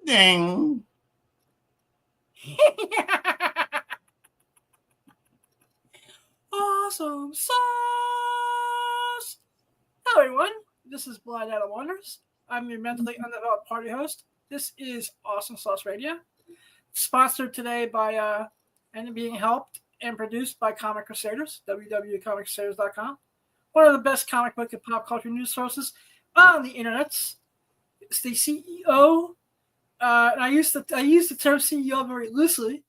Ding. Awesome sauce. Hello, everyone. This is Blind Adam Wonders. I'm your mentally undeveloped party host. This is Awesome Sauce Radio, sponsored today by and being helped and produced by Comic Crusaders, www.comiccrusaders.com, one of the best comic book and pop culture news sources on the internet. It's the CEO, and I use the term CEO very loosely.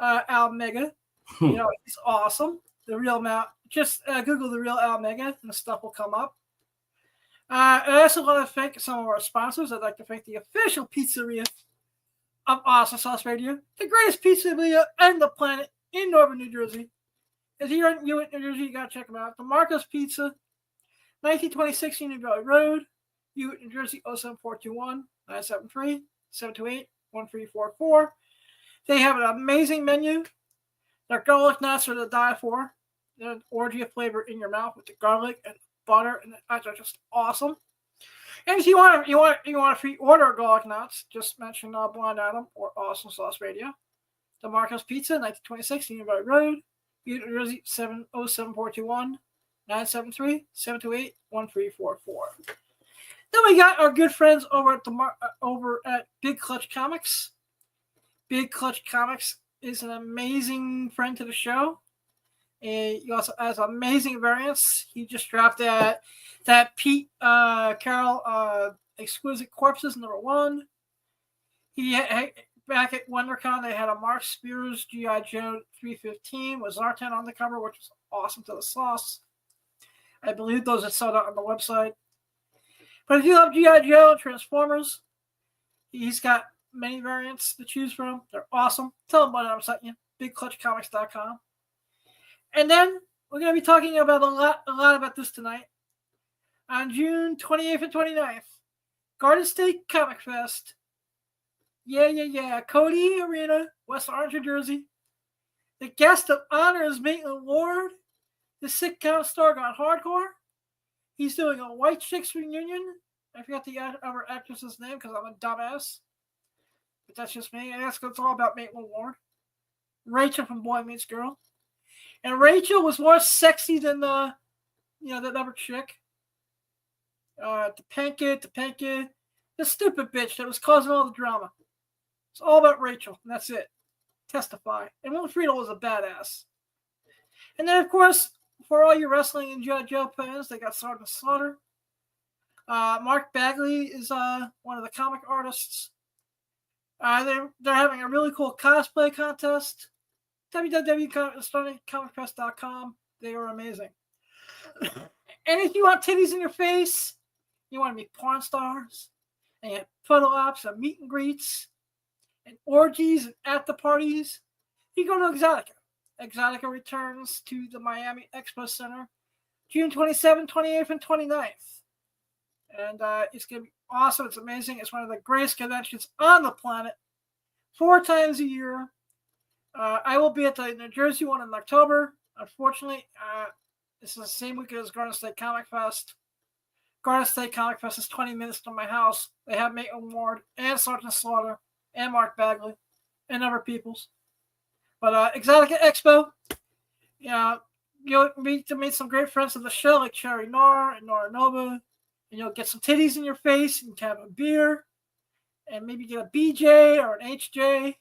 Al Mega, he's awesome. The real Mal. Just Google the real Al Mega, and the stuff will come up. I also want to thank some of our sponsors. I'd like to thank the official pizzeria of Awesome Sauce Radio, the greatest pizzeria on the planet in Northern New Jersey. If you're in New Jersey, you gotta check them out. The Marco's Pizza, 1926 Union Valley Road, New Jersey 07421-973-728-1344. They have an amazing menu. Their garlic knots are to die for. They're an orgy of flavor in your mouth with the garlic and butter, and are just awesome. And if you want a free order of garlic knots, just mention Blind Adam or Awesome Sauce Radio. The Marco's Pizza, 1926 Union Valley Road, New Jersey 07421-973-728-1344. Then we got our good friends over at Big Clutch Comics. Big Clutch Comics is an amazing friend to the show. He also has amazing variants. He just dropped that Pete Carroll Exquisite Corpses #1. Back at WonderCon, they had a Mark Spears G.I. Joe 315 with Zartan on the cover, which was awesome to the sauce. I believe those are sold out on the website. But if you love G.I. Joe and Transformers, he's got many variants to choose from. They're awesome. Tell them what I'm sent you. BigClutchComics.com. And then we're going to be talking about a lot about this tonight. On June 28th and 29th, Garden State Comic Fest. Yeah. Cody Arena, West Orange, New Jersey. The guest of honor is Maitland Ward. The sitcom star got hardcore. He's doing a White Chicks reunion. I forgot the other actress's name because I'm a dumbass. But that's just me. I guess it's all about Maitland Ward. Rachel from Boy Meets Girl. And Rachel was more sexy than that other chick. The stupid bitch that was causing all the drama. It's all about Rachel, and that's it. Testify. And Wilfredo was a badass. And then, of course, for all your wrestling and G.I. Joe fans, they got Sergeant Slaughter. Mark Bagley is one of the comic artists. They're having a really cool cosplay contest. www.comicpress.com. They are amazing. And if you want titties in your face, you want to meet porn stars, and you have photo ops and meet and greets, and orgies and after parties, you go to Exotica. Exotica returns to the Miami Expo Center June 27th, 28th, and 29th. And it's going to be awesome. It's amazing. It's one of the greatest conventions on the planet. 4 times a year. I will be at the New Jersey one in October. Unfortunately, this is the same week as Garden State Comic Fest. Garden State Comic Fest is 20 minutes from my house. They have Maitland Ward and Sergeant Slaughter and Mark Bagley and other peoples. But Exotica Expo, you'll meet some great friends of the show like Cherry Nar and Nora Nova. And you'll get some titties in your face and have a beer and maybe get a BJ or an HJ.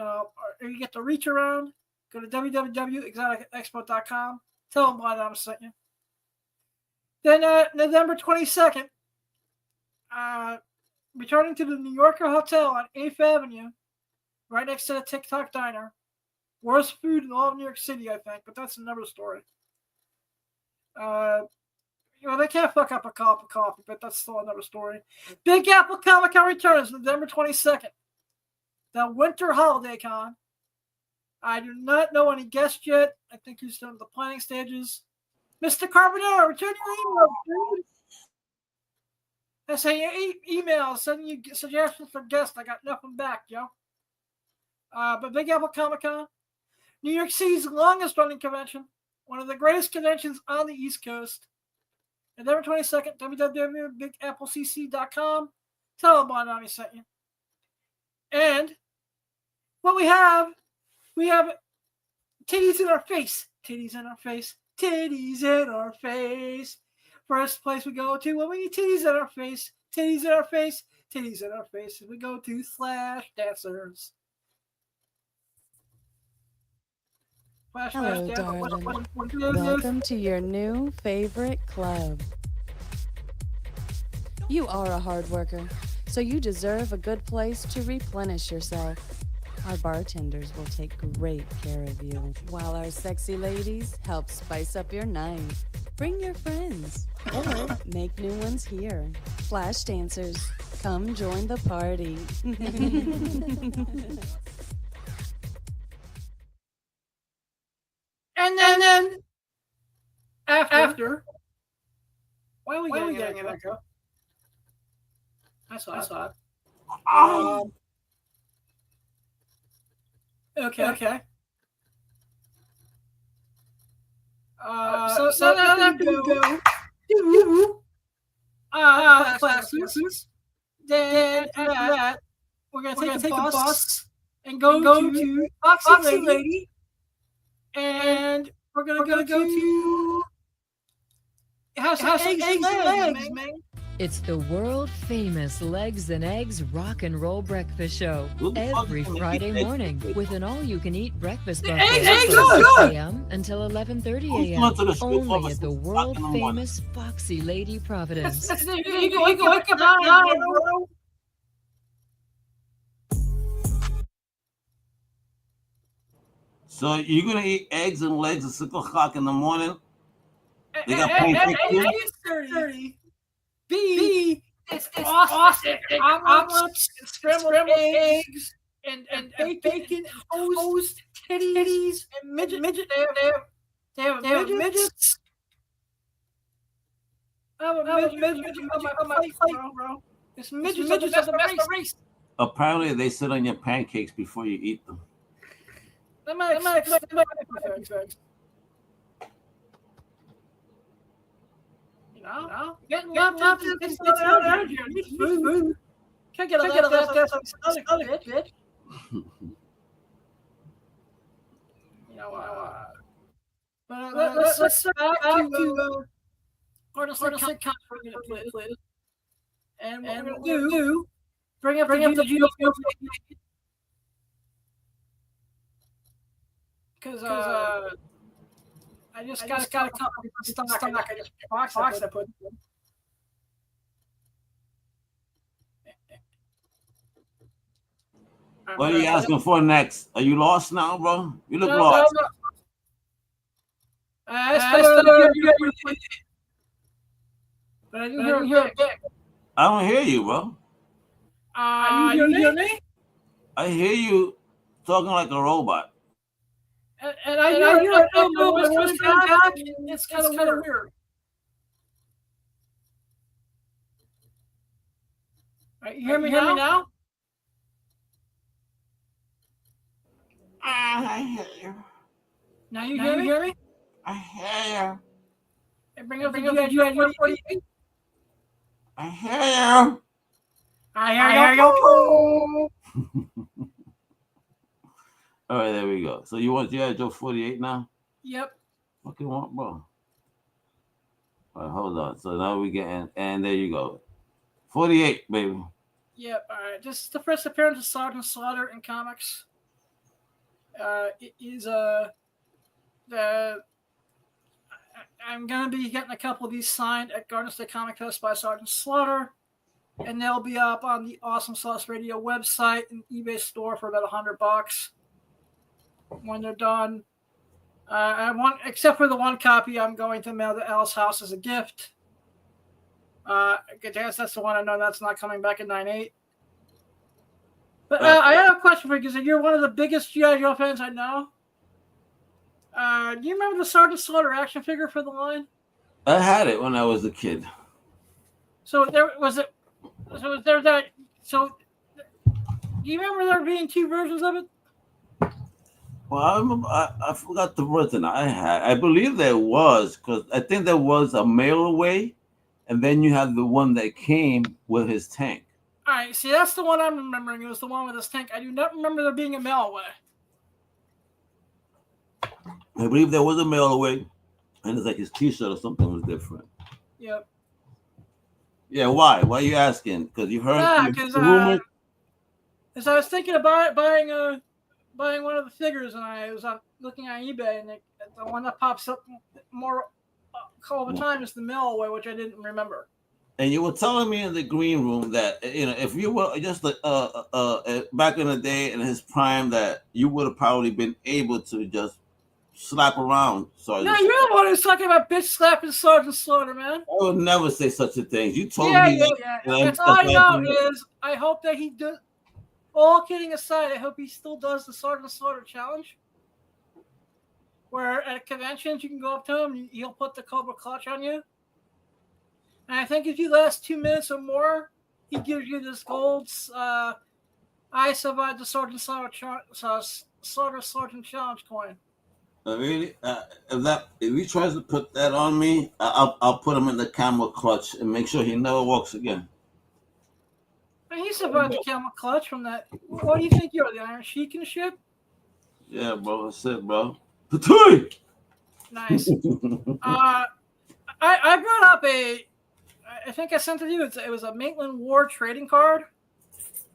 Or you get to reach around. Go to www.exoticaexpo.com. Tell them why I'm sent you. Then November 22nd, returning to the New Yorker Hotel on 8th Avenue, right next to the TikTok Diner. Worst food in all of New York City, I think, but that's another story. They can't fuck up a cup of coffee, but that's still another story. Big Apple Comic Con returns November 22nd. The Winter Holiday Con. I do not know any guests yet. I think he's still in the planning stages. Mr. Carbonaro, return your email, dude. I say your email, sending you suggestions for guests. I got nothing back, yo. But Big Apple Comic Con, New York City's longest running convention, one of the greatest conventions on the East Coast. November 22nd, www.bigapplecc.com. Tell them why Nami sent you. And what we have titties in our face. Titties in our face. Titties in our face. First place we go to when we need titties in our face. Titties in our face. Titties in our face. We go to Flash Dancers. Hello, darling. Welcome to your new favorite club. You are a hard worker, so you deserve a good place to replenish yourself. Our bartenders will take great care of you, while our sexy ladies help spice up your night. Bring your friends, or make new ones here. Flash dancers, come join the party. And then after why are we getting an echo? I saw it. Okay. So after we go to classes, then after that, we're gonna take a bus and go to Saucy Lady, and we're gonna go to have some eggs and legs, man. It's the world-famous Legs and Eggs Rock and Roll Breakfast Show every Friday morning with an all-you-can-eat breakfast buffet from 6 a.m. until 11:30 a.m. only at the world-famous Foxy Lady Providence. You can wake up now, bro. So you're gonna eat eggs and legs at 6 o'clock in the morning? They got pancakes too? 30. B, it's awesome. Omelets and scrambled eggs and bacon, toast, titties, and midget. They have midgets. I have a midget on my plate, bro. It's midgets of the race. Apparently, they sit on your pancakes before you eat them. That might explain. Getting up to this energy. I need food. Can't get a left other bitch. But let's start back to Artist please. And what we're gonna do, bring up the GeoForce because I just got a couple of stock. I just box I put. What are you asking for next? Are you lost now, bro? You look lost. No. But I didn't hear it. I don't hear you, bro. You hear me? I hear you talking like a robot. And I hear it. It's kind of weird. Right, you hear me now? I hear you. Now you hear me? I hear you. And bring up the GeoForce. I hear you. I hear you. All right, there we go. So you want Joe 48 now? Yep. What you want, bro? All right, hold on. So now we get and there you go. 48, baby. Yep. All right. This is the first appearance of Sergeant Slaughter in comics. It is I'm gonna be getting a couple of these signed at Garden State Comic Fest by Sergeant Slaughter, and they'll be up on the Awesome Sauce Radio website and eBay store for about $100 when they're done. Except for the one copy, I'm going to mail to Alice House as a gift. I guess that's the one I know that's not coming back in 9/8. But I have a question for you because you're one of the biggest G.I. Joe fans I know. Do you remember the Sergeant Slaughter action figure for the line? I had it when I was a kid. So there was it. So there that. So do you remember there being two versions of it? Well, I remember. I forgot the version I had. I believe there was because I think there was a mail away, and then you had the one that came with his tank. All right, see, that's the one I'm remembering. It was the one with his tank. I do not remember there being a mail away. I believe there was a mail away, and it's like his T-shirt or something was different. Yep. Yeah, why? Why are you asking? Because you heard because rumors. I was thinking about buying one of the figures, and I was looking on eBay, and the one that pops up more all the time is the mail away, which I didn't remember. And you were telling me in the green room that if you were just back in the day in his prime, that you would have probably been able to just slap around. Sorry. No, you're the one who's talking about bitch slapping Sergeant Slaughter, man. I would never say such a thing. You told me. Yeah. That's all I know is I hope that he does. All kidding aside, I hope he still does the Sergeant Slaughter challenge, where at conventions you can go up to him, he'll put the Cobra Clutch on you. And I think if you last 2 minutes or more, he gives you this gold I survived the Sergeant Slaughter Sergeant Challenge coin. Really? If he tries to put that on me, I'll put him in the camel clutch and make sure he never walks again. And he survived the camel clutch from that. What do you think you're, the Iron Sheik and shit? Yeah, bro. That's it, bro. Patooey! Nice. I brought up I think I sent it to you. It was a Maitland Ward trading card.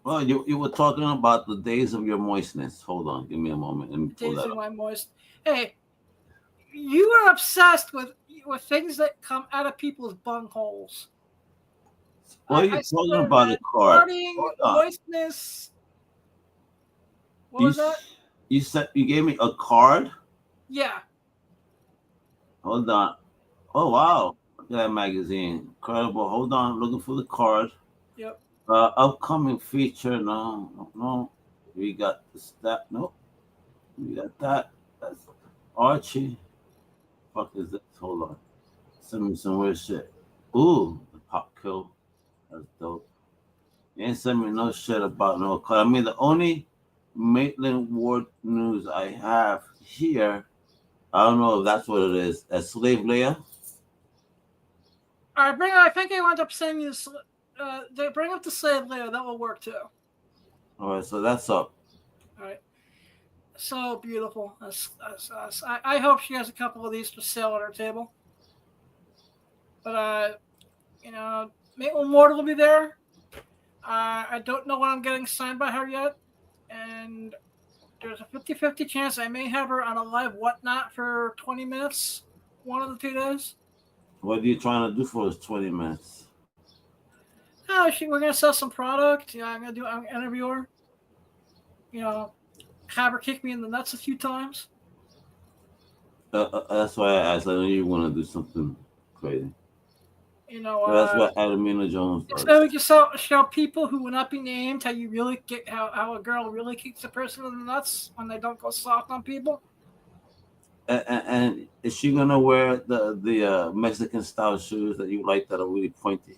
Well, you were talking about the days of your moistness. Hold on, give me a moment. Let me pull Days that of up. my moist. Hey, you are obsessed with things that come out of people's bungholes. What are you talking about? A card? Moistness. What was that? You said you gave me a card? Yeah. Hold on. Oh wow. Look at that magazine. Incredible. Hold on, looking for the card. Yep. Upcoming feature. No. We got this, that. Nope. We got that. That's Archie. Fuck is this? Hold on. Send me some weird shit. Ooh, the pop kill. That's dope. You ain't send me no shit about no card. I mean, the only Maitland Ward news I have here, I don't know if that's what it is. A Slave Leia. All right, I think I wound up saying this. They bring up the Slave Leia. That will work too. All right, so that's up. All right. So beautiful. I hope she has a couple of these for sale at her table. But Maitland Ward will be there. I don't know when I'm getting signed by her yet, and there's a 50-50 chance I may have her on a live whatnot for 20 minutes, one of the 2 days. What are you trying to do for those 20 minutes? We're gonna sell some product. Yeah, I'm gonna interview her. Have her kick me in the nuts a few times. That's why I asked. I know you want to do something crazy. That's what Adamina Jones does. So we can show people who will not be named how you really get how a girl really kicks a person in the nuts when they don't go soft on people. And is she gonna wear the Mexican style shoes that you like that are really pointy?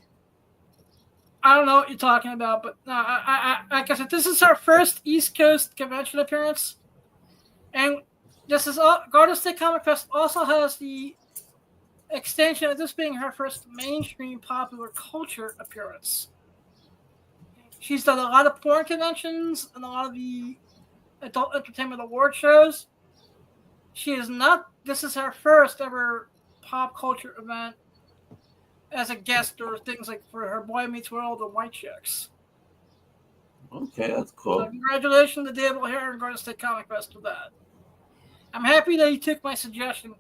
I don't know what you're talking about, but no, like I said, this is her first East Coast convention appearance, and this is Garden State Comic Fest also has the extension of this being her first mainstream popular culture appearance. She's done a lot of porn conventions and a lot of the adult entertainment award shows. This is her first ever pop culture event as a guest or things like for her Boy Meets World and White Chicks. Okay, that's cool. So congratulations to Dave O'Hare and Garden State Comic Fest for that. I'm happy that he took my suggestion.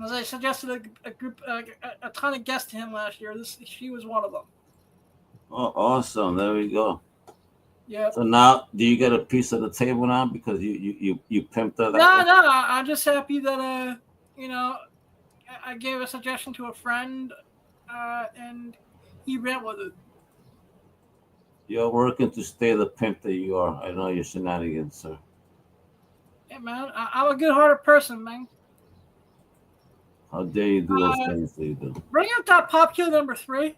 As I suggested a ton of guests to him last year, she was one of them. Oh, awesome! There we go. Yeah. So now, do you get a piece of the table now because you pimped her? No. I'm just happy that I gave a suggestion to a friend, and he ran with it. You're working to stay the pimp that you are. I know your shenanigans, sir. Yeah, man. I'm a good-hearted person, man. How dare you do those things that you do? Bring up that pop kill number 3.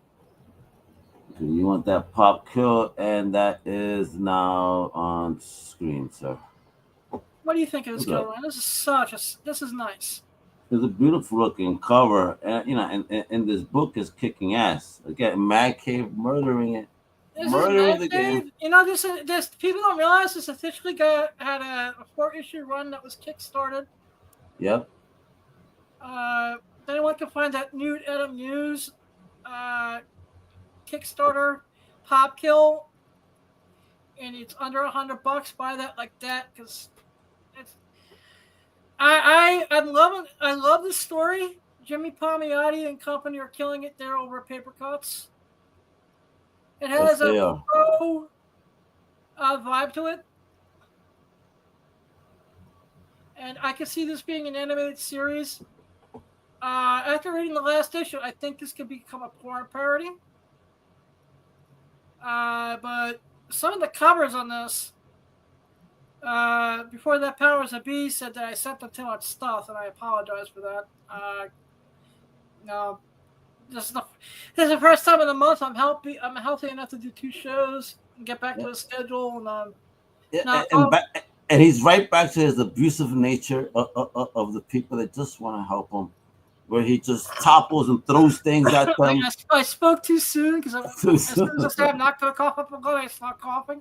You want that pop kill, and that is now on screen, sir. What do you think of this kill, man? This is nice. It's a beautiful looking cover, and and this book is kicking ass. Again, Mad Cave This is murdering Mad the game. Cave. This people don't realize this officially had a 4-issue run that was kickstarted. Yep. Uh, anyone can find that Nude Adam News uh, Kickstarter pop kill, and it's under $100. Buy that like that because it's. I love the story. Jimmy Palmiotti and company are killing it there over paper cuts. It Yes, has a they are. pro vibe to it, and I can see this being an animated series. After reading the last issue, I think this could become a porn parody. But some of the covers on this, before that Powers of B said that I sent them too much stuff, and I apologize for that. No, this is the first time in a month I'm healthy enough to do 2 shows and get back to a schedule. And and he's right back to his abusive nature of the people that just want to help him, where he just topples and throws things at them. I spoke too soon because as soon as I said I'm not going to cough up a go, I start coughing.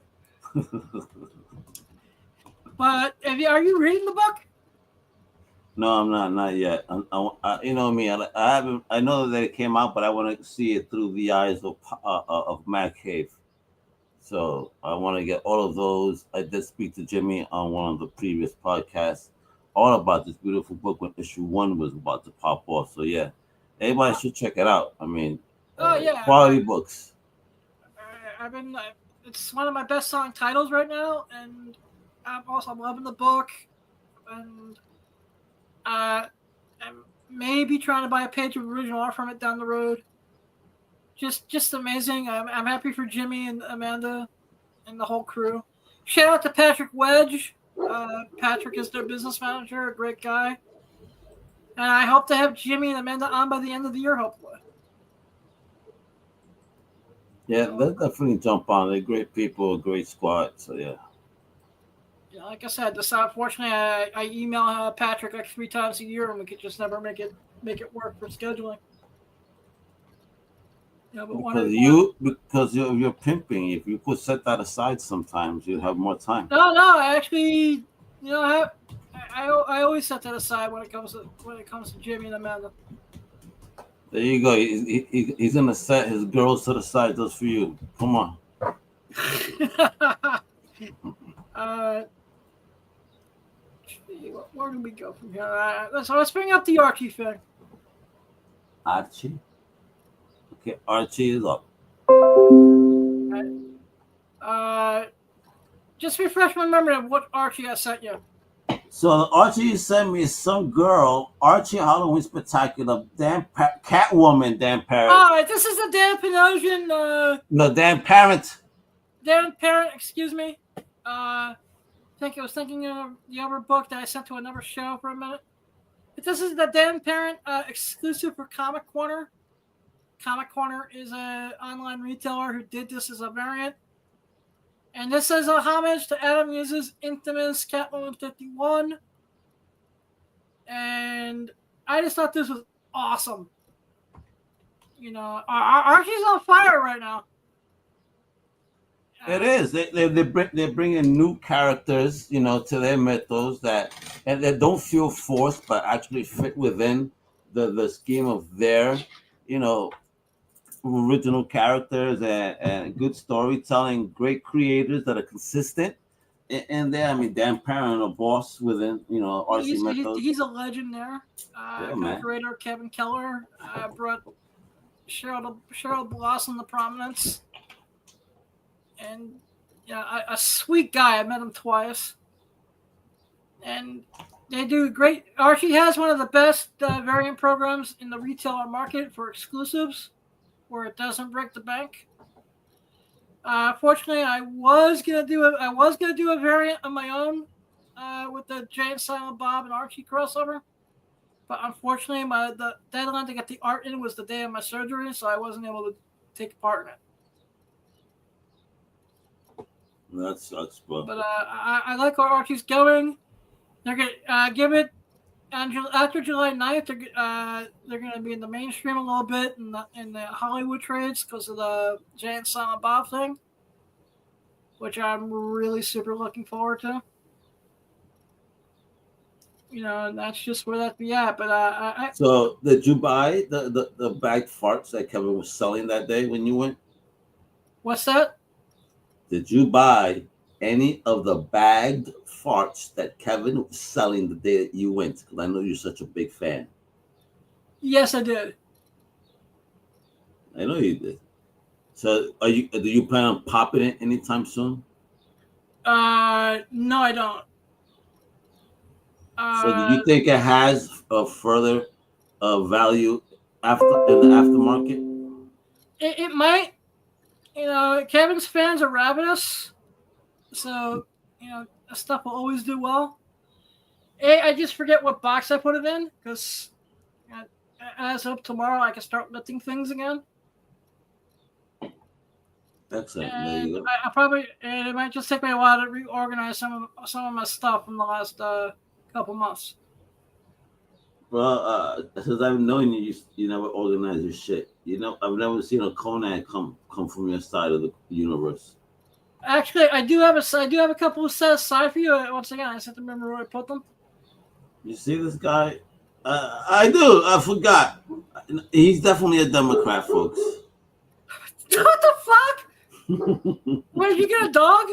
But are you reading the book? No, I'm not yet. You know me. I haven't. I know that it came out, but I want to see it through the eyes of Matt Cave. So I want to get all of those. I did speak to Jimmy on one of the previous podcasts, all about this beautiful book when issue 1 was about to pop off. So yeah, everybody should check it out. I mean, quality books. I've been. It's one of my best-selling titles right now, and I'm loving the book, and I'm maybe trying to buy a page of original art from it down the road. Just amazing. I'm happy for Jimmy and Amanda and the whole crew. Shout out to Patrick Wedge. Patrick is their business manager, a great guy. And I hope to have Jimmy and Amanda on by the end of the year, hopefully. Yeah, they'll definitely jump on. They're great people, a great squad. So yeah. Yeah, like I said, unfortunately, I email Patrick like 3 times a year, and we could just never make it work for scheduling. Yeah, but because you're pimping. If you could set that aside, sometimes you'd have more time. No, I actually, I always set that aside when it comes to Jimmy and Amanda. There you go. He's gonna set his girls to the side just for you. Come on. Where do we go from here? Let's bring up the Archie thing. Archie? Okay, Archie is up. Just refresh my memory of what Archie I sent you. So Archie sent me some girl, Archie Halloween Spectacular, Catwoman, Dan Parent. Oh, this is the Dan Panosian. No, Dan Parent. Dan Parent, excuse me. I was thinking of the other book that I sent to another show for a minute. But this is the Dan Parent exclusive for Comic Corner. Comic Corner is an online retailer who did this as a variant. And this is a homage to Adam Hughes' infamous Catwoman 51. And I just thought this was awesome. Archie's on fire right now. It is. They're bringing new characters, to their mythos that don't feel forced, but actually fit within the scheme of their, original characters and good storytelling, great creators that are consistent. And there, Dan Parent, a boss within, Archie mythos. He's a legend there. Creator Kevin Keller brought Cheryl Blossom to prominence. And a sweet guy. I met him twice, and they do great. Archie has one of the best variant programs in the retailer market for exclusives, where it doesn't break the bank. Fortunately, I was gonna do a variant of my own with the Jay and Silent Bob and Archie crossover, but unfortunately, the deadline to get the art in was the day of my surgery, so I wasn't able to take part in it. That sucks, bro. But I like where Archie's going. They're gonna give it And after July 9th, they're going to be in the mainstream a little bit in the Hollywood trades because of the Jay and Silent Bob thing, which I'm really super looking forward to. You know, and that's just where that be at. But So did you buy the bagged farts that Kevin was selling that day when you went? What's that? Did you buy any of the bagged farts that Kevin was selling the day that you went? Because I know you're such a big fan. Yes, I did. I know you did. So do you plan on popping it anytime soon? No, I don't. So do you think it has a further value in the aftermarket? It might. You know, Kevin's fans are ravenous, so you know stuff will always do well. I just forget what box I put it in because as of tomorrow I can start lifting things again. Excellent. And there you go. it might just take me a while to reorganize some of my stuff from the last couple months. Well, since I've known you, you never organize your shit. You know, I've never seen a Conan come from your side of the universe. Actually, I do have a couple set aside for you. Once again, I just have to remember where I put them. You see this guy? I do. I forgot. He's definitely a Democrat, folks. What the fuck? Where did you get a dog?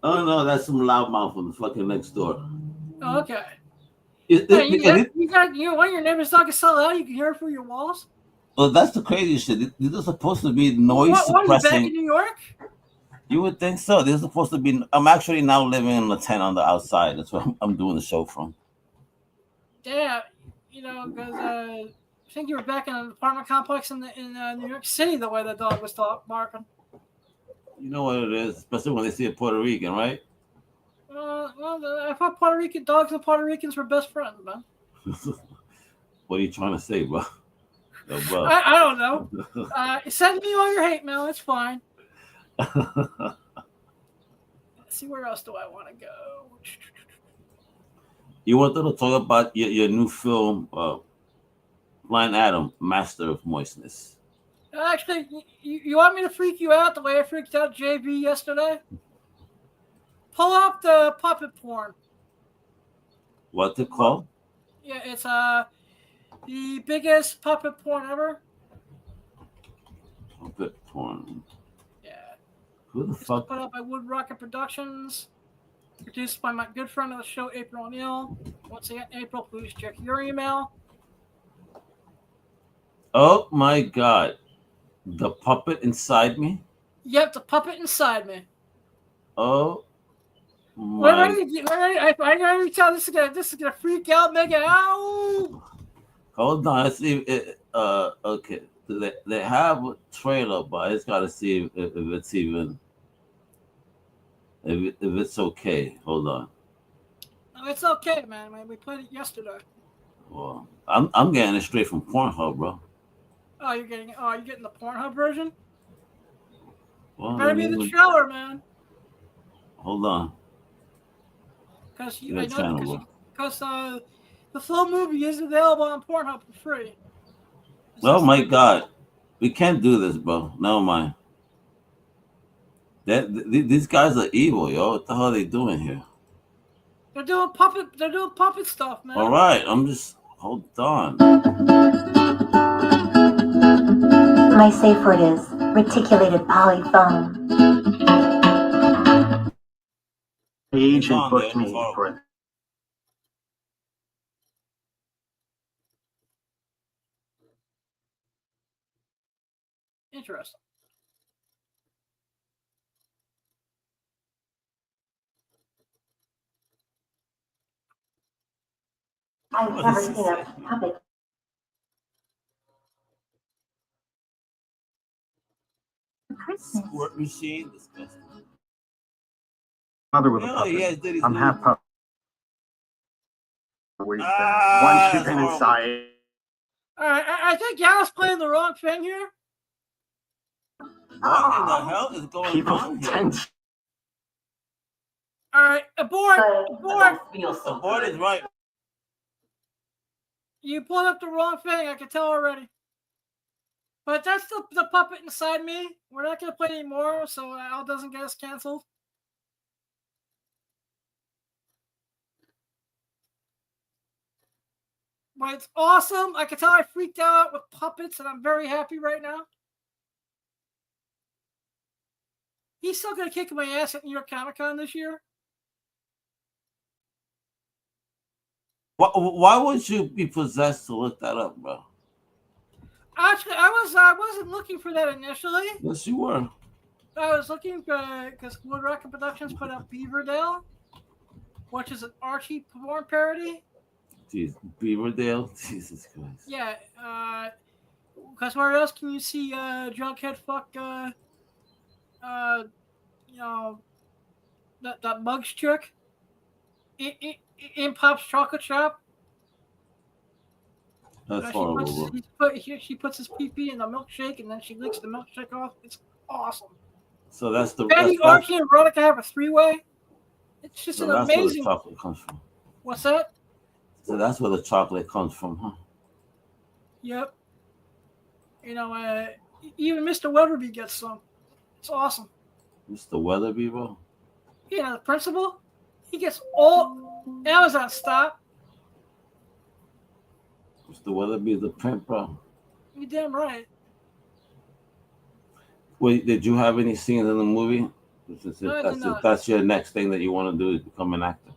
Oh no, that's some loudmouth from the fucking next door. Oh, okay. You got one of your neighbor's dog is so loud you can hear it through your walls. Well, that's the crazy shit. These are supposed to be noise suppressing. What, back in New York? You would think so. This is supposed to be. I'm actually now living in the tent on the outside. That's where I'm doing the show from. Yeah, you know, because I think you were back in an apartment complex in New York City. The way the dog was barking. You know what it is, especially when they see a Puerto Rican, right? I thought Puerto Rican dogs and Puerto Ricans were best friends, man. What are you trying to say, bro? Yo, bro. I don't know. Send me all your hate mail. It's fine. Let's see, where else do I want to go? You wanted to talk about your new film, Blind Adam, Master of Moistness. Actually, you want me to freak you out the way I freaked out JB yesterday? Pull up the puppet porn. What's it called? Yeah, it's the biggest puppet porn ever. Puppet porn. Yeah. Who the fuck? Put up by Wood Rocket Productions. Produced by my good friend of the show, April O'Neil. Once again, April, please check your email. Oh my God. The puppet inside me? Yep, the puppet inside me. Oh my. What I gotta tell this is gonna freak out, Megan. Ow! Hold on, let's see. Okay. They have a trailer, but I just gotta see if it's even if it's okay. Hold on. No, it's okay, man. We played it yesterday. Well, I'm getting it straight from Pornhub, bro. Oh, you're getting the Pornhub version? Well, Better be the trailer, man. Hold on. Because the full movie is available on Pornhub for free. Oh my God, we can't do this, bro. Never mind. These guys are evil, yo. What the hell are they doing here? They're doing puppet stuff, man. All right, I'm just hold on. My safe word is reticulated polyphone. Agent booked me for it. Interesting. I've never seen a puppet. Christmas. Squirt machine. Disgusting. Mother with a puppet. I'm half puppet. One chicken inside. All right, I think Gal's playing the wrong thing here. What in the hell is going on here? All right, abort. Abort is right. You pulled up the wrong thing. I can tell already. But that's the puppet inside me. We're not going to play anymore, so Al doesn't get us canceled. But it's awesome. I can tell I freaked out with puppets, and I'm very happy right now. He's still going to kick my ass at New York Comic Con this year. Why would you be possessed to look that up, bro? Actually, I wasn't looking for that initially. Yes, you were. I was looking because Wood Rocket Productions put out Beaverdale, which is an Archie porn parody. Jeez, Beaverdale? Jesus Christ. Yeah, because where else can you see Junkhead fuck, that Bugs chick in Pop's Chocolate Shop? That's horrible, bro. She puts his pee-pee in the milkshake, and then she licks the milkshake off. It's awesome. So that's the... Betty, Archie, and Veronica have a three-way. It's just an amazing... That's where the chocolate comes from. What's that? So that's where the chocolate comes from, huh? Yep. You know, even Mr. Weatherby gets some. It's awesome. Mr. Weatherby, bro? You know, the principal, he gets all Amazon stop. Mr. Weatherby the pimp, bro. You're damn right. Wait, did you have any scenes in the movie? No, that's your next thing that you want to do is become an actor.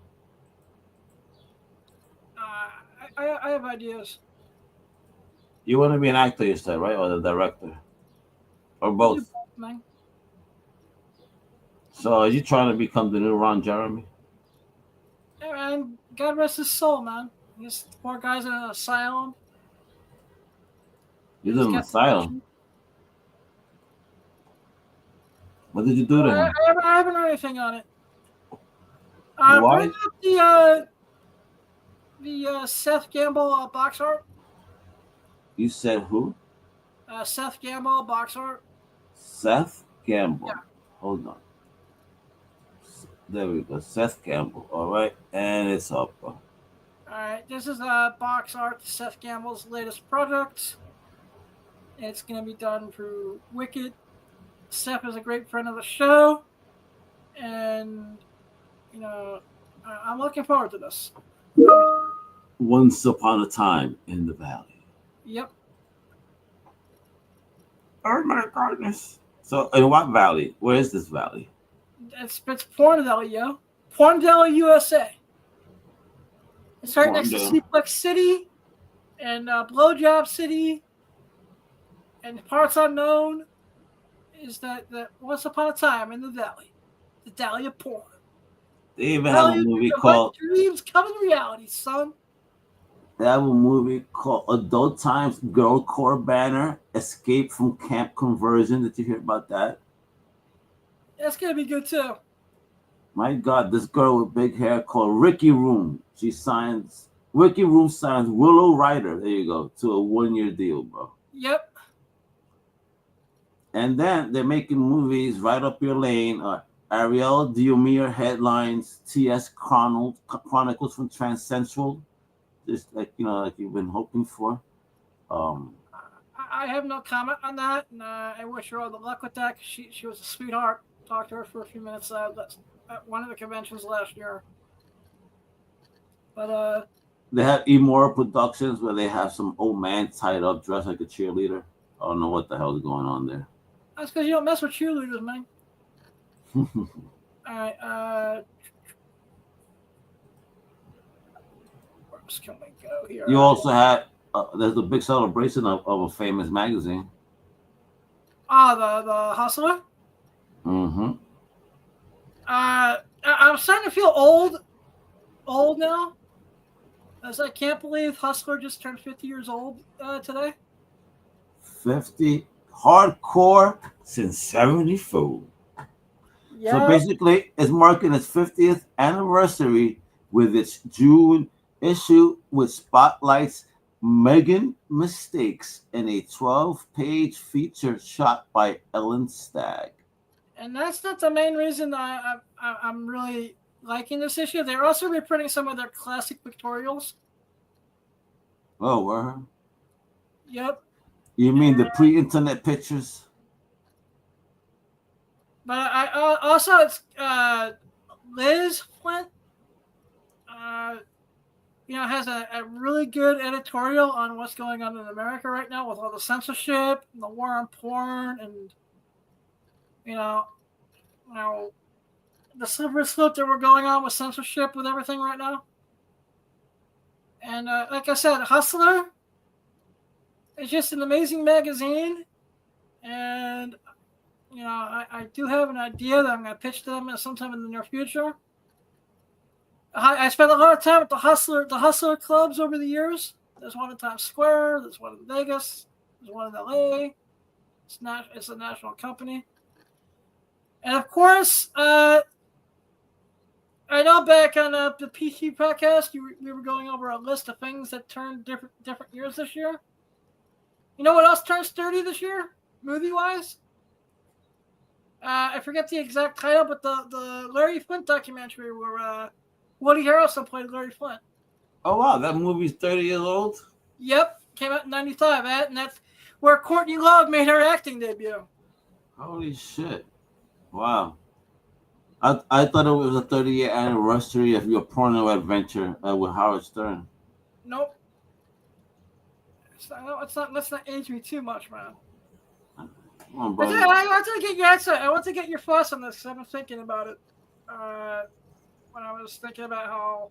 I have ideas. You want to be an actor, you said, right? Or the director? Or both? Man. So are you trying to become the new Ron Jeremy? Yeah, man. God rest his soul, man. This poor guy's in an asylum. He's in an asylum? What did you do to him? I haven't heard anything on it. Why? Bring up the Seth Gamble box art. You said who? Seth Gamble box art. Seth Gamble. Yeah. Hold on. There we go. Seth Gamble. All right. And it's up. All right. This is a box art to Seth Gamble's latest project. It's going to be done through Wicked. Seth is a great friend of the show. And, you know, I'm looking forward to this. Once upon a time in the valley. Yep. Oh my goodness. So in what valley? Where is this valley? It's Porndale, yo. Porndale, USA. It's right next to Suplex City and Blowjob City and Parts Unknown. Is that once upon a time in the valley, the valley of porn. They even have a movie called Dreams Come in Reality, son. They have a movie called Adult Times Girl Core Banner Escape from Camp Conversion. Did you hear about that? That's gonna be good too. My God, this girl with big hair called Ricky Room. Ricky Room signs Willow Ryder. There you go, to a 1-year deal, bro. Yep. And then they're making movies right up your lane. Ariel Diomir headlines TS Chronicles from Transcentual. Just like you've been hoping for. I have no comment on that, and I wish her all the luck with that. Cause she was a sweetheart. Talked to her for a few minutes at one of the conventions last year. But they have Immoral Productions where they have some old man tied up, dressed like a cheerleader. I don't know what the hell is going on there. That's because you don't mess with cheerleaders, man. All right. Where else can we go here? You also had there's a big celebration of a famous magazine. The Hustler. Mm-hmm. I'm starting to feel old now. As I can't believe Hustler just turned 50 years old today. 50 hardcore since 74. Yeah. So basically, it's marking its 50th anniversary with its June issue, which spotlights Megan mistakes in a 12-page feature shot by Ellen Stagg. And that's not the main reason I'm really liking this issue. They're also reprinting some of their classic pictorials. Oh, where? Yep. You mean the pre-internet pictures? But I also it's Liz Flint. Has a really good editorial on what's going on in America right now with all the censorship and the war on porn and the slippery slope that we're going on with censorship with everything right now. And like I said, Hustler is just an amazing magazine. And, I do have an idea that I'm going to pitch to them sometime in the near future. I spent a lot of time at the Hustler clubs over the years. There's one in Times Square. There's one in Vegas. There's one in LA. It's a national company. And of course, I know back on the PC podcast, we were going over a list of things that turned different years this year. You know what else turns 30 this year, movie-wise? I forget the exact title, but the Larry Flint documentary where Woody Harrelson played Larry Flint. Oh, wow. That movie's 30 years old? Yep. Came out in 95, and that's where Courtney Love made her acting debut. Holy shit. Wow. I thought it was a 30-year anniversary of your porno adventure with Howard Stern. Nope. Let's not age me too much, man. Come on, But bro. yeah, I want to get your answer. I want to get your thoughts on this. I've been thinking about it. When I was thinking about how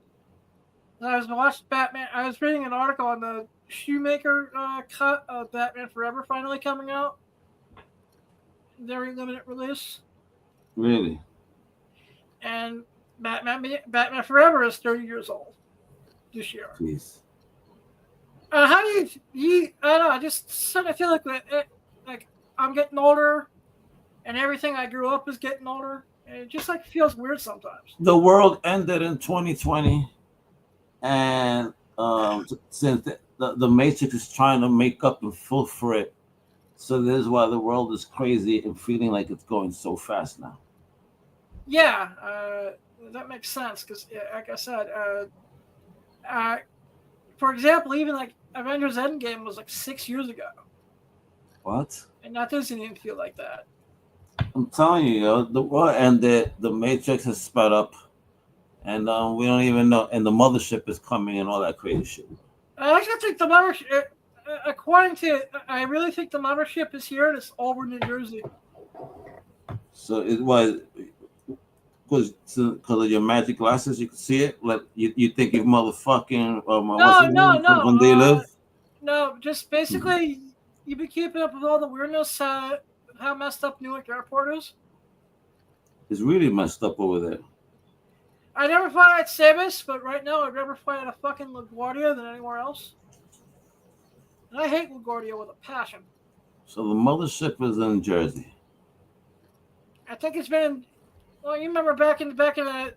I was watching Batman. I was reading an article on the Shoemaker cut of Batman Forever finally coming out. Very limited release. Really? And Batman Forever is 30 years old this year. Jeez. How do you? I don't know. I just sort of feel like I'm getting older, and everything I grew up is getting older. And it just feels weird sometimes. The world ended in 2020, and since the Matrix is trying to make up in full for it, so this is why the world is crazy and feeling like it's going so fast now. Yeah, that makes sense because, like I said, for example, even Avengers Endgame was 6 years ago. What? And that doesn't even feel like that. I'm telling you, the world ended, the Matrix has sped up, and we don't even know, and the mothership is coming and all that crazy shit. I actually think the mothership, I really think the mothership is here and it's over New Jersey. So it was because of your magic glasses, you can see it. Like you think you motherfucking No. When they live. No, just basically you've been keeping up with all the weirdness. How messed up Newark Airport is. It's really messed up over there. I never fly at Sabis, but right now I'd rather fly at a fucking LaGuardia than anywhere else. And I hate LaGuardia with a passion. So the mothership is in Jersey. I think it's been. Well, you remember back in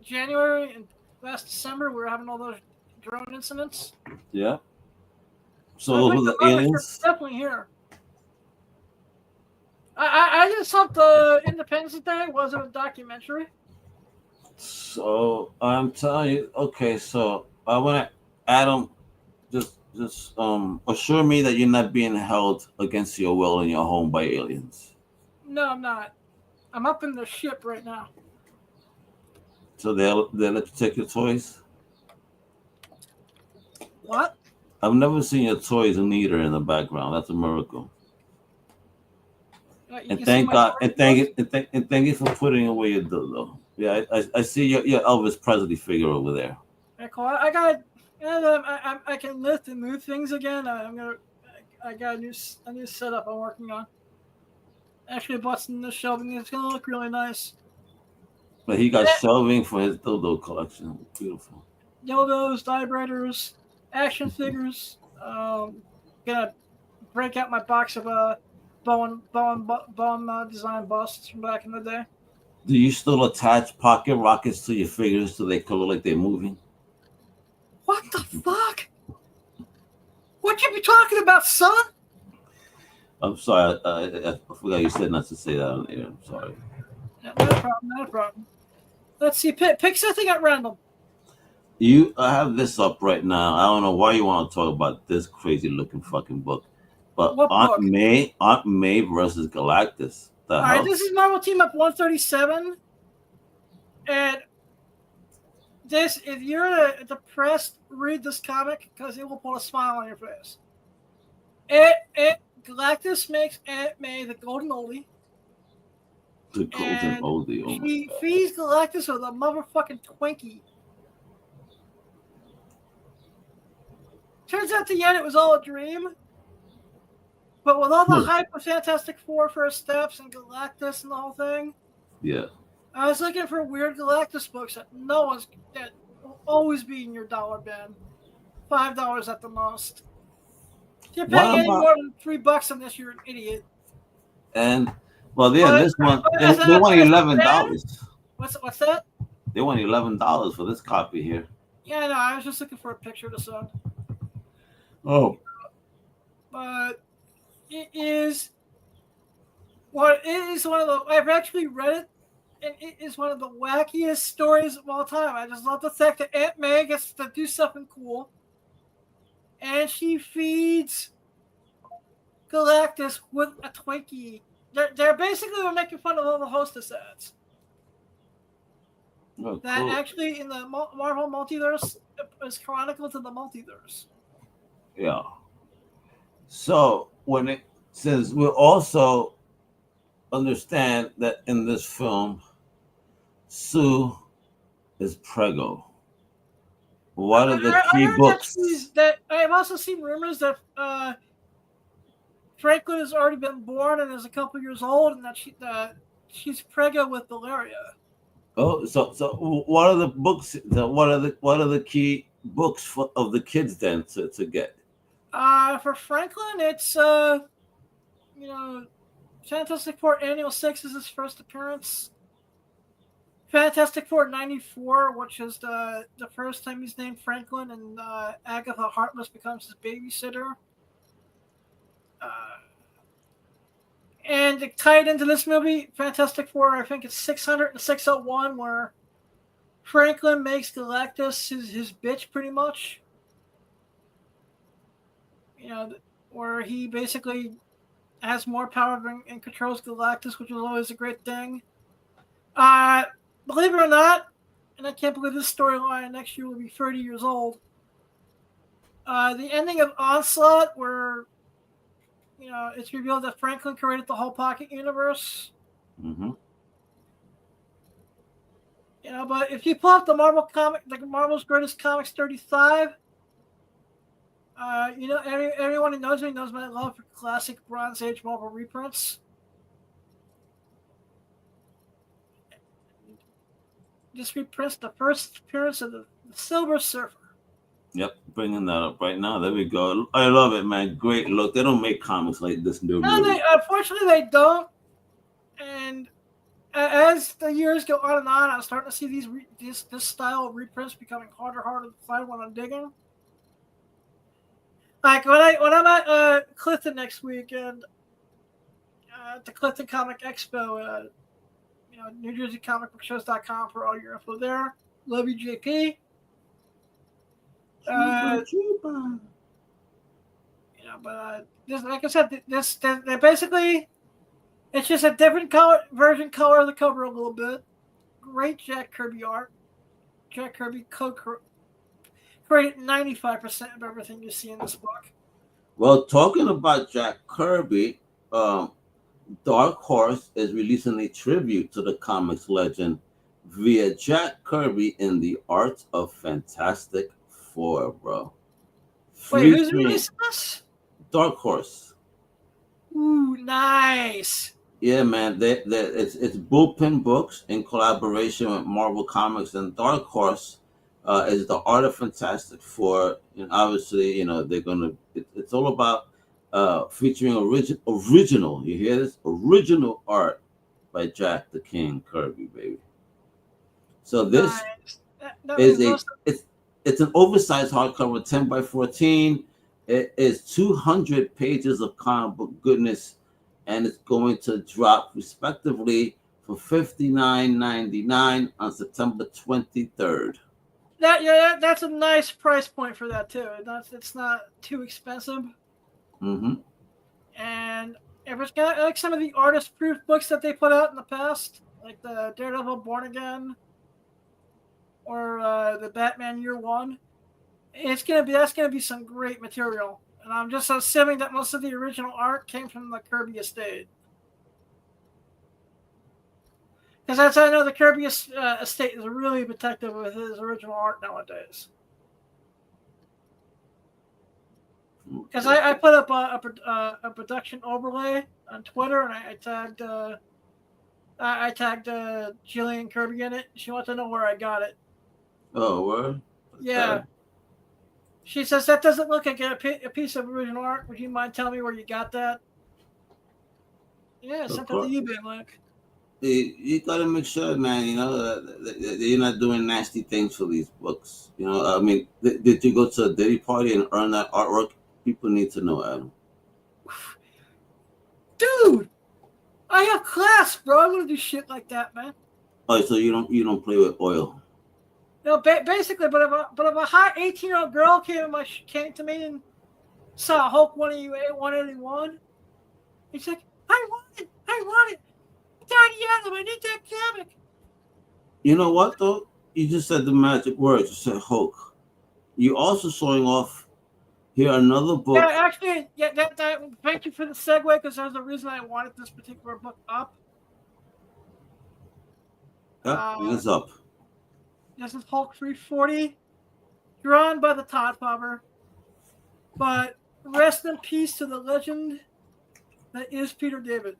January and last December, we were having all those drone incidents. Yeah. So those were the aliens. Definitely here. I just hope the Independence Day wasn't a documentary. So I'm telling you, okay. So I want to, Adam, just assure me that you're not being held against your will in your home by aliens. No, I'm not. I'm up in the ship right now. So they'll let you take your toys. What? I've never seen your toys in either in the background. That's a miracle. And thank God, and thank you for putting away your dildo. Yeah, I see your Elvis Presley figure over there. Okay, cool. I can lift and move things again. I got a new setup I'm working on. Actually, busting the shelving. It's gonna look really nice. But he got shelving for his dildo collection. Beautiful. Dildos, vibrators, action figures. Gonna break out my box of Bowen design busts from back in the day. Do you still attach pocket rockets to your figures so they look like they're moving? What the fuck? What you be talking about, son? I'm sorry. I forgot you said not to say that on air. I'm sorry. Yeah, not a problem. Let's see. Pick something at random. I have this up right now. I don't know why you want to talk about this crazy looking fucking book, but What book? Aunt May versus Galactus. The All hell? right, this is Marvel Team Up 137, and this, if you're depressed, read this comic because it will put a smile on your face. Galactus makes Aunt May the golden oldie. The golden oldie. Oh my She God. feeds Galactus with a motherfucking Twinkie. Turns out at the end it was all a dream. But with all the hype of Fantastic Four first steps and Galactus and the whole thing, Yeah. I was looking for weird Galactus books that that will always be in your dollar bin. $5 at the most. If you're paying any more than $3 on this, you're an idiot. And well, yeah, this one they want $11. What's that? They want $11 for this copy here. Yeah, no, I was just looking for a picture to send. Oh. But it is one of the, I've actually read it, and it is one of the wackiest stories of all time. I just love the fact that Aunt May gets to do something cool, and she feeds Galactus with a Twinkie. They're basically making fun of all the Hostess ads. Oh, that cool. Actually in the Marvel multiverse is chronicled in the multiverse. Yeah. So since we also understand that in this film, Sue is preggo. What are the key books? I've also seen rumors that Franklin has already been born and is a couple years old, and that she's preggo with Valeria. Oh, so what are the books? What are the key books of the kids then to get? For Franklin, it's Fantastic Four Annual 6 is his first appearance. Fantastic Four 94, which is the first time he's named Franklin, and Agatha Harkness becomes his babysitter. And tied into this movie, Fantastic Four, I think it's 600 and 601, where Franklin makes Galactus his bitch, pretty much. Where he basically has more power and controls Galactus, which is always a great thing. Believe it or not, and I can't believe this storyline next year will be 30 years old. The ending of Onslaught, where it's revealed that Franklin created the whole Pocket Universe. Mm-hmm. But if you pull up the Marvel's Greatest Comics 35, everyone who knows me knows my love for classic Bronze Age Marvel reprints. This reprints the first appearance of the Silver Surfer. Yep, bringing that up right now. There we go. I love it, man. Great look. They don't make comics like this. Unfortunately, they don't. And as the years go on and on, I'm starting to see this style of reprints becoming harder to find when I'm digging. Like when I'm at Clifton next week and at the Clifton Comic Expo, NewJerseyComicBookShows.com for all your info there. Love you, JP. Like I said, they're basically, it's just a different color of the cover a little bit. Great Jack Kirby art. Jack Kirby created 95% of everything you see in this book. Well, talking about Jack Kirby, Dark Horse is releasing a tribute to the comics legend via Jack Kirby in the Art of Fantastic Four, bro. Wait, who's releasing this? Dark Horse. Ooh, nice. Yeah, man. It's Bullpen Books in collaboration with Marvel Comics, and Dark Horse is the Art of Fantastic Four. And obviously, they're gonna. It's all about featuring original. You hear this? Original art by Jack the King Kirby, baby. So this it's an oversized hardcover, 10 by 14. It is 200 pages of comic book goodness, and it's going to drop respectively for $59.99 on September 23rd. That's a nice price point for that too. It's not too expensive. Mm-hmm. And if it's got like some of the artist-proof books that they put out in the past, like the Daredevil Born Again or the Batman Year One, that's gonna be some great material. And I'm just assuming that most of the original art came from the Kirby estate. Because I know the Kirby estate is really protective with his original art nowadays. Because I put up a production overlay on Twitter, and I tagged Jillian Kirby in it. She wants to know where I got it. Oh, word? Yeah. She says, that doesn't look like a piece of original art. Would you mind telling me where you got that? Yeah, I sent out the eBay link. You gotta make sure, man, you know, that you're not doing nasty things for these books. You know, I mean, did you go to a Diddy party and earn that artwork? People need to know, Adam. Dude, I have class, bro. I wouldn't do shit like that, man. Oh, so you don't play with oil? No, basically, but if a hot 18-year-old girl came to me and saw Hulk 181, he's like, I want it. Daddy Adam, I need that comic. You know what though? You just said the magic words. You said Hulk. You also showing off here another book. Yeah, actually, that thank you for the segue, because there's the reason I wanted this particular book up. Yep, it is up. This is Hulk 340, drawn by the Todd Father. But rest in peace to the legend that is Peter David.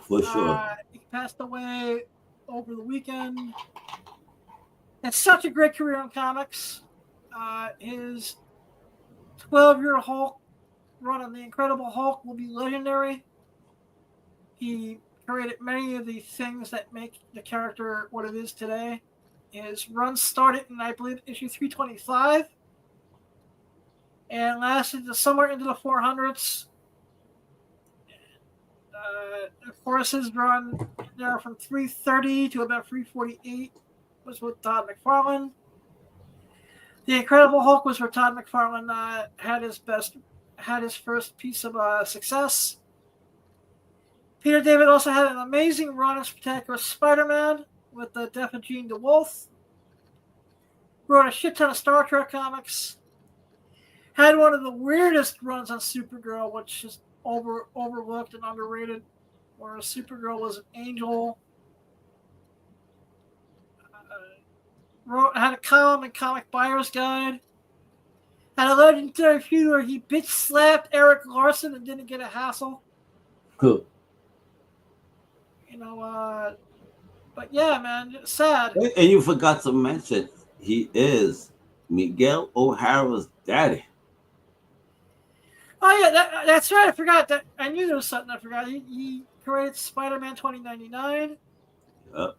For sure. He passed away over the weekend. Had such a great career in comics. His 12-year Hulk run on the Incredible Hulk will be legendary. He created many of the things that make the character what it is today. His run started in, I believe, issue 325 and lasted somewhere into the 400s. Of course, his run there from 330 to about 348 was with Todd McFarlane. The Incredible Hulk was where Todd McFarlane had his first piece of success. Peter David also had an amazing run of Spectacular Spider-Man with the death of Jean DeWolf. Wrote a shit ton of Star Trek comics. Had one of the weirdest runs on Supergirl, which is overlooked and underrated, where Supergirl was an angel. Had a column in Comic Buyer's Guide. Had a legendary feud where he bitch slapped Eric Larson and didn't get a hassle. Cool. You know, but yeah, man, sad. And you forgot to mention, he is Miguel O'Hara's daddy. Oh yeah, that's right. I forgot that. I knew there was something I forgot. He created Spider-Man 2099. Yep.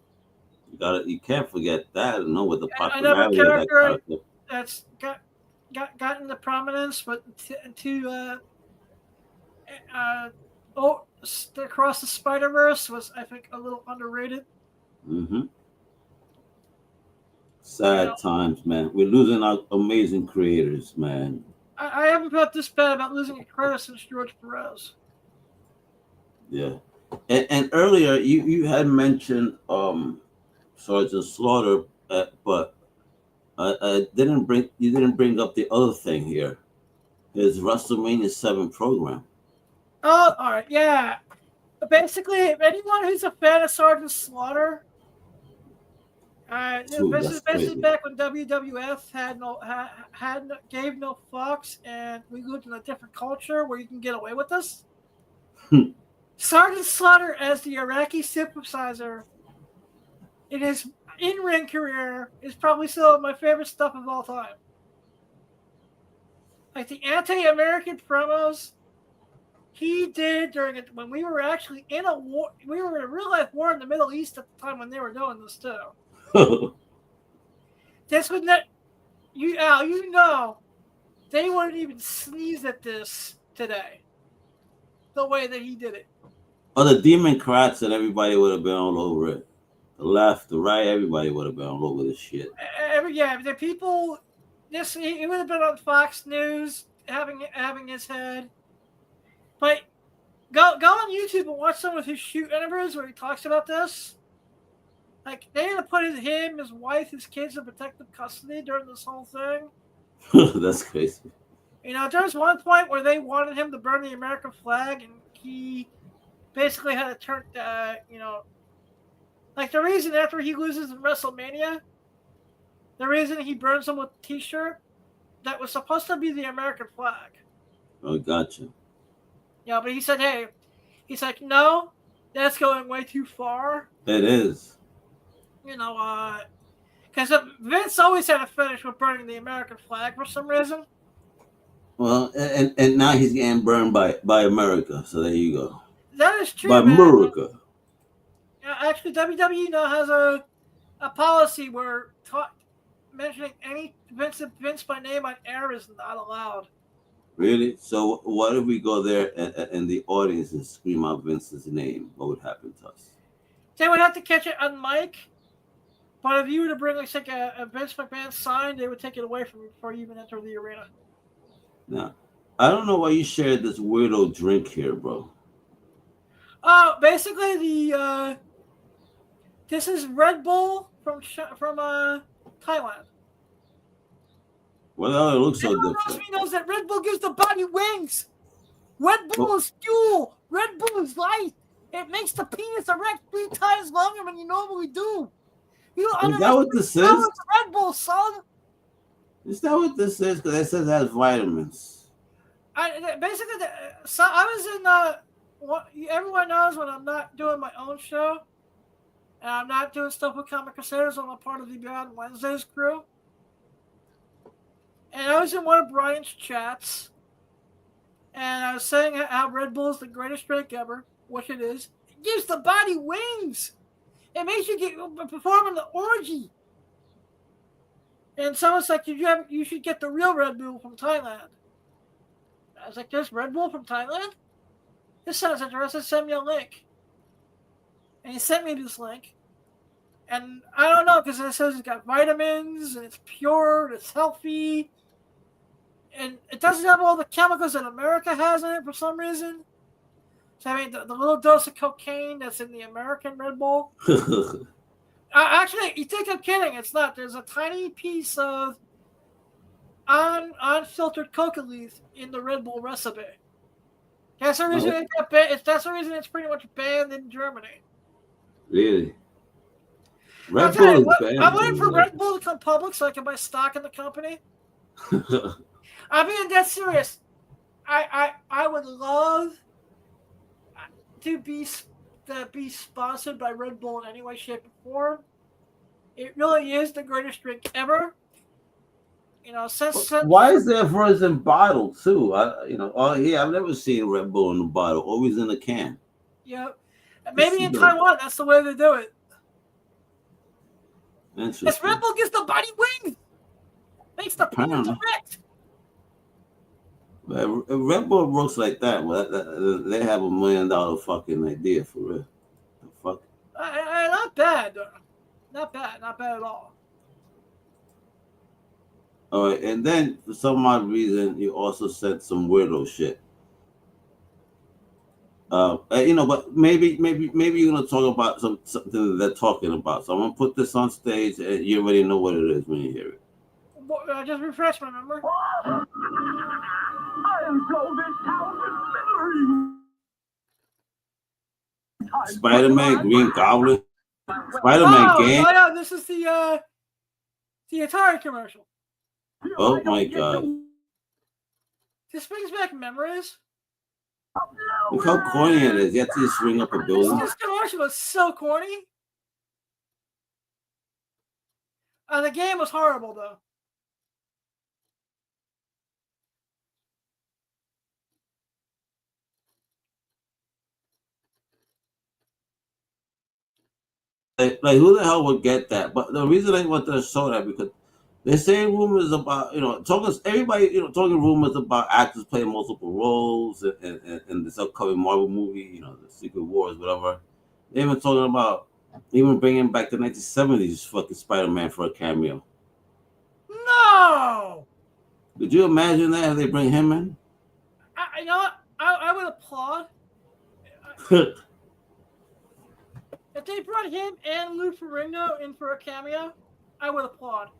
You can't forget that. No, with the another popularity of that character character. that's got into prominence, but Across the Spider-Verse was, I think, a little underrated. Mm-hmm. Sad times, man. We're losing our amazing creators, man. I haven't felt this bad about losing a creator since George Perez. Yeah. And earlier you had mentioned Sergeant Slaughter, but you didn't bring up the other thing here. His WrestleMania 7 program. Oh, all right, yeah. Basically, if anyone who's a fan of Sergeant Slaughter, this is back when WWF gave no fucks, and we lived in a different culture where you can get away with this. Sergeant Slaughter, as the Iraqi sympathizer in his in-ring career, is probably still my favorite stuff of all time. Like the anti-American promos he did when we were actually in a war. We were in a real life war in the Middle East at the time when they were doing this too. This was not Al. You know, they wouldn't even sneeze at this today. The way that he did it. Oh, the Demon Kratz and everybody would have been all over it. The left, the right, everybody would have been all over this shit. The people. He would have been on Fox News having his head. But go on YouTube and watch some of his shoot interviews where he talks about this. Like, they had to put him, his wife, his kids in protective custody during this whole thing. That's crazy. You know, there was one point where they wanted him to burn the American flag, and he basically had to turn, like the reason after he loses in WrestleMania, the reason he burns him with a T-shirt that was supposed to be the American flag. Oh, gotcha. Yeah, but he said, hey, he's like, no, that's going way too far. It is. You know, because Vince always had a fetish with burning the American flag for some reason. Well, and now he's getting burned by America. So there you go. That is true. By man. America. Yeah, actually, WWE now has a policy where mentioning any Vince by name on air is not allowed. Really? So what if we go there and the audience and scream out Vince's name? What would happen to us? They would have to catch it on mic. But if you were to bring like a Vince McMahon sign, they would take it away from you before you even enter the arena. Now, I don't know why you shared this weirdo drink here, bro. Basically this is Red Bull from Thailand. Well, it looks so different. Everyone knows that Red Bull gives the body wings. Red Bull is fuel. Red Bull is life. It makes the penis erect 3 times longer than you normally do. Is that what this is? Red Bull, son. Is that what this is? Because it says it has vitamins. I was in everyone knows when I'm not doing my own show and I'm not doing stuff with Comic Crusaders, I'm a part of the Beyond Wednesdays crew. And I was in one of Brian's chats and I was saying how Red Bull is the greatest drink ever, which it is. It gives the body wings. It makes you perform in the orgy. And someone's like, you should get the real Red Bull from Thailand. I was like, there's Red Bull from Thailand? This sounds interesting. Send me a link. And he sent me this link. And I don't know, because it says it's got vitamins, and it's pure, and it's healthy. And it doesn't have all the chemicals that America has in it for some reason. So, I mean, the little dose of cocaine that's in the American Red Bull. Actually, you think I'm kidding. It's not. There's a tiny piece of unfiltered coca leaf in the Red Bull recipe. That's the reason it got banned. That's the reason it's pretty much banned in Germany. Really? Red Bull is banned. I'm waiting for Red Bull to come public so I can buy stock in the company. I'm being dead serious. I would love to be sponsored by Red Bull in any way, shape, or form. It really is the greatest drink ever. You know, since why is there frozen bottle too? I've never seen Red Bull in the bottle. Always in a can. Yeah, maybe in Taiwan that's the way they do it. Interesting. This Red Bull gives the body wings. Makes the penis erect. Red Bull works like that. Well, they have $1 million fucking idea for real. The fuck? Not bad. Not bad at all. All right, and then for some odd reason, you also said some weirdo shit. But maybe you're gonna talk about something that they're talking about. So I'm gonna put this on stage, and you already know what it is when you hear it. Just refresh my memory. Spider-Man, Green Goblin, Spider-Man game. Oh yeah, this is the Atari commercial. Oh my god! This brings back memories. Look how corny it is. You have to just ring up a building. This commercial was so corny. The game was horrible though. Like who the hell would get that? But the reason I wanted to show that because they're saying rumors about talking rumors about actors playing multiple roles in this upcoming Marvel movie, the Secret Wars, whatever. They even talking about Even bringing back the 1970s fucking Spider-Man for a cameo. No! Could you imagine that if they bring him in? You know what? I would applaud. If they brought him and Lou Ferrigno in for a cameo, I would applaud.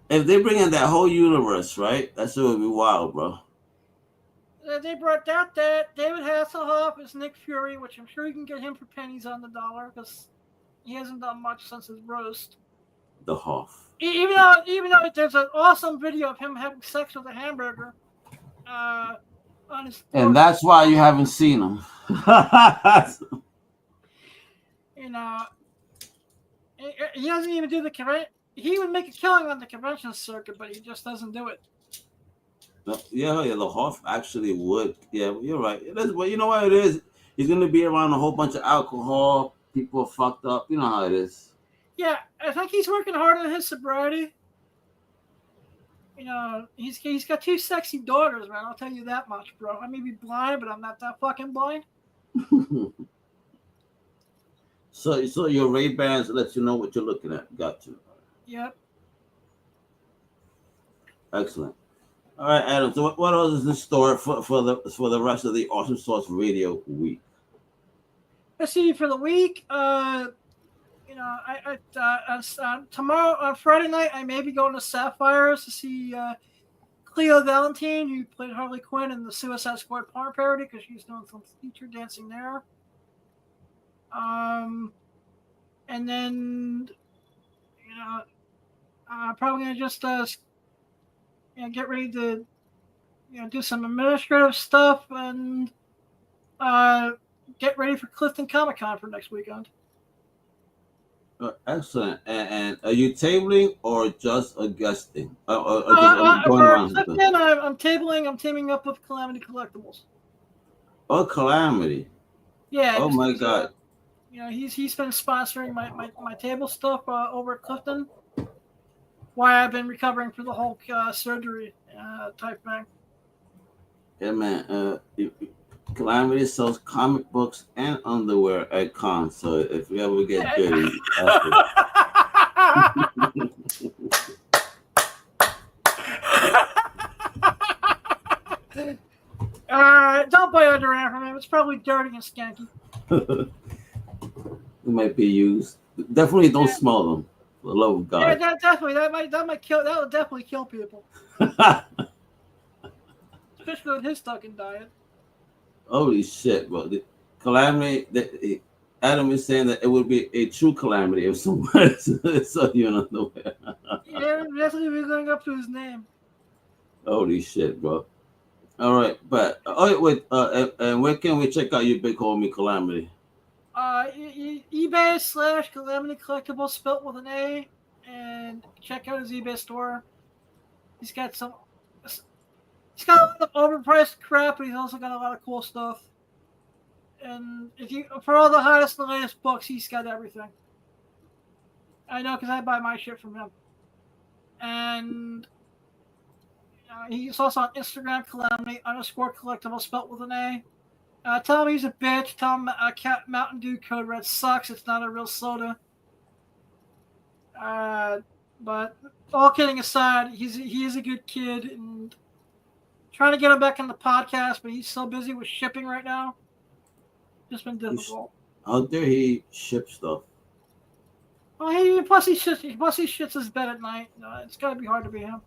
If they bring in that whole universe, right? That shit would be wild, bro. They brought that David Hasselhoff as Nick Fury, which I'm sure you can get him for pennies on the dollar because he hasn't done much since his roast. The Hoff. Even though there's an awesome video of him having sex with a hamburger on his. And that's why you haven't seen him. You know, he doesn't even do the convention. He would make a killing on the convention circuit, but he just doesn't do it. Yeah, the Hoff actually would. Yeah, you're right. It is, but you know what it is? He's going to be around a whole bunch of alcohol. People are fucked up. You know how it is. Yeah, I think he's working hard on his sobriety. You know, he's got 2 sexy daughters, man. I'll tell you that much, bro. I may be blind, but I'm not that fucking blind. So your Ray-Bans lets you know what you're looking at. Got you. Yep. Excellent. All right, Adam. So what else is in store for the rest of the Awesome Sauce Radio week? Let's see for the week. You know, I tomorrow on Friday night I may be going to Sapphires to see Cleo Valentine, who played Harley Quinn in the Suicide Squad porn parody, because she's doing some feature dancing there. And then, you know, I'm probably gonna just get ready to do some administrative stuff and get ready for Clifton Comic Con for next weekend. Excellent. And are you tabling or just a guesting? For Clifton, I'm tabling. I'm teaming up with Calamity Collectibles. Oh, Calamity. Yeah. Oh my God. You know, he's been sponsoring my table stuff over at Clifton while I've been recovering for the whole surgery type thing. Yeah, man. Calamity sells comic books and underwear at cons. So if you ever get dirty, don't buy underwear from him. It's probably dirty and skanky. It might be used. Definitely don't smell them. For the love of God. Yeah, definitely. That might kill. That would definitely kill people. Especially with his fucking diet. Holy shit, bro. The Calamity, Adam is saying that it would be a true calamity if someone saw you in underwear. Yeah, definitely be going up to his name. Holy shit, bro. All right, but and where can we check out your big homie Calamity? eBay / Calamity Collectibles spelt with an A, and check out his eBay store. He's got a lot of overpriced crap, but he's also got a lot of cool stuff. And for all the hottest and latest books, he's got everything. I know because I buy my shit from him. And he's also on Instagram, Calamity_Collectible spelt with an A. Tell him he's a bitch. Tell him Mountain Dew Code Red sucks. It's not a real soda. But all kidding aside, he is a good kid, and trying to get him back on the podcast, but he's so busy with shipping right now. Just been difficult. How dare he ship stuff? Well, plus he shits his bed at night. It's got to be hard to be him.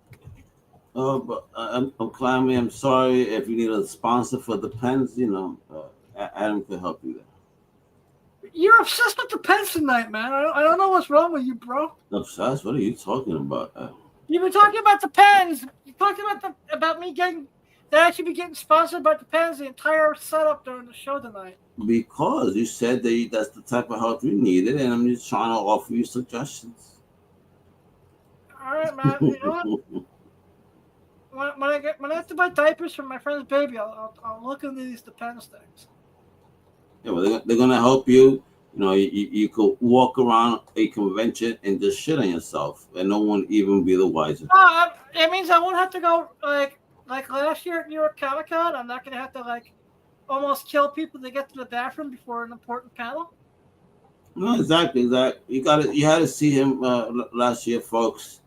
But I'm Calamity. I'm sorry if you need a sponsor for the pens. Adam could help you there. You're obsessed with the pens tonight, man. I don't know what's wrong with you, bro. Obsessed? What are you talking about? You've been talking about the pens. You're talking about me getting that I should be getting sponsored by the pens the entire setup during the show tonight. Because you said that's the type of help you needed, and I'm just trying to offer you suggestions. All right, man. You know what? When I have to buy diapers for my friend's baby, I'll look into these Depends things. Yeah, well, they're gonna help you. You could walk around a convention and just shit on yourself, and no one even be the wiser. It means I won't have to go like last year at New York Comic Con. I'm not gonna have to almost kill people to get to the bathroom before an important panel. No, exactly. You had to see him last year, folks.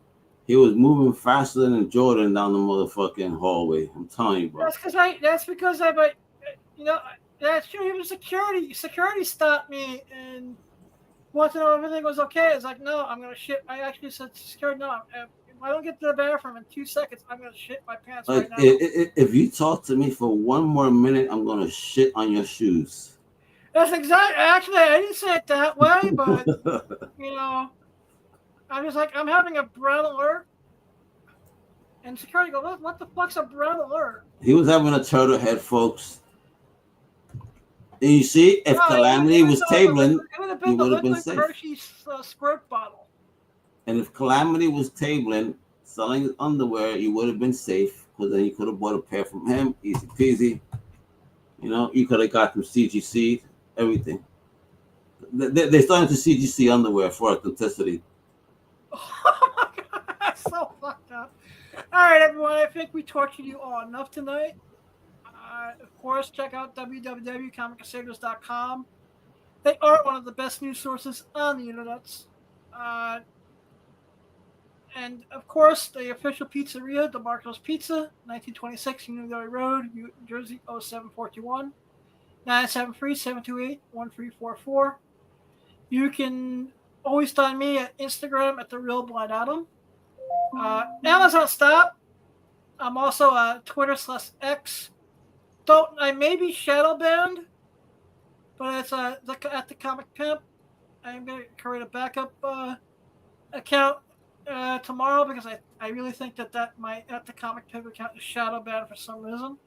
He was moving faster than Jordan down the motherfucking hallway. I'm telling you, bro. That's because you know, that's true. Even security stopped me and wanted to know if everything was okay. It's like, no, I'm gonna shit. I actually said to security, no, if I don't get to the bathroom in 2 seconds, I'm gonna shit my pants Like, right now. if you talk to me for one more minute, I'm gonna shit on your shoes. That's exactly. Actually, I didn't say it that way, but you know, I'm just like, I'm having a brown alert, and security goes, what the fuck's a brown alert? He was having a turtle head, folks. And you see, if Calamity was tabling, he would have been safe. Hershey's squirt bottle. And if Calamity was tabling, selling his underwear, he would have been safe because then you could have bought a pair from him, easy peasy. You know, you could have got them CGC, everything. They're starting to CGC underwear for authenticity. Oh my god, that's so fucked up. All right, everyone, I think we tortured you all enough tonight. Of course, check out www.comiccrusaders.com. They are one of the best news sources on the internet. And of course, the official pizzeria, DeMarco's Pizza, 1926 Union Valley Road, New Jersey 07421, 973-728-1344. You can always find me at Instagram at The Real Blind Adam. Amazon Stop. I'm also Twitter/X. I may be shadow banned, but it's at the Comic Pimp. I'm going to create a backup account tomorrow because I really think that my at the Comic Pimp account is shadow banned for some reason.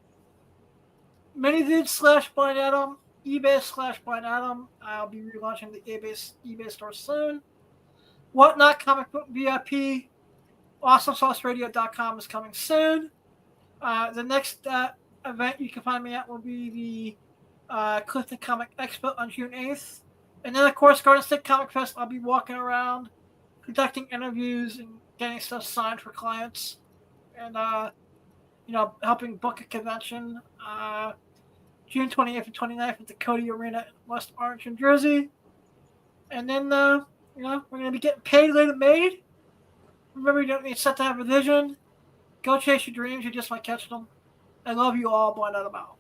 MiniDude/Blind Adam, eBay/Blind Adam. I'll be relaunching the eBay store soon. Whatnot Comic Book VIP. AwesomeSauceRadio.com is coming soon. The next event you can find me at will be the Clifton Comic Expo on June 8th. And then, of course, Garden State Comic Fest, I'll be walking around, conducting interviews and getting stuff signed for clients. And, helping book a convention. June 28th and 29th at the Cody Arena in West Orange, New Jersey. And then, we're going to be getting paid later made. Remember, you don't need set to have a vision. Go chase your dreams. You just might catch them. I love you all. Blind out of mouth.